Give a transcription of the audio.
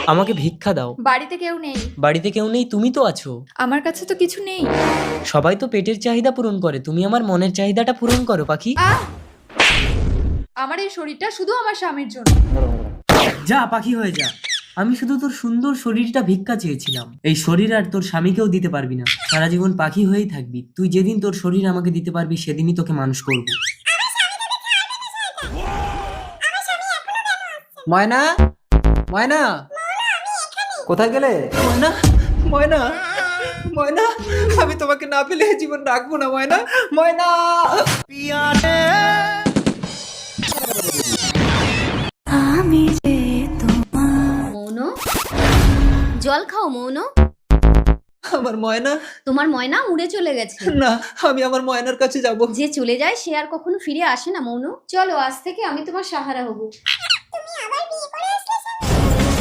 আমাকে ভিক্ষা দাও। বাড়িতে কেউ নেই। বাড়িতে কেউ নেই, তুমি তো আছো। আমার কাছে তো কিছু নেই। সবাই তো পেটের চাহিদা পূরণ করে, তুমি আমার মনের চাহিদাটা পূরণ করো পাখি। আহ! আমার এই শরীরটা শুধু আমার স্বামীর জন্য। যা পাখি হয়ে যা। আমি শুধু তোর সুন্দর শরীরটা ভিক্ষা চেয়েছিলাম। এই শরীর আর তোর স্বামীকেও দিতে পারবি না, সারা জীবন পাখি হয়েই থাকবি। তুই যেদিন তোর শরীর আমাকে দিতে পারবি সেদিনই তোকে মানুষ করব। ময়না, ময়না, কোথায় গেলে? ময়না, ময়না, ময়না, আমি তোমাকে না পেলে জীবন রাখবো না ময়না, ময়না। মৌন, জল খাও মৌন। আমার ময়না। তোমার ময়না উড়ে চলে গেছে। না, আমি আমার ময়নার কাছে যাব। যে চলে যায় সে আর কখনো ফিরে আসে না মৌন। চলো আজ থেকে আমি তোমার সাহারা হব। তুমি আবার বিয়ে করে আসলে?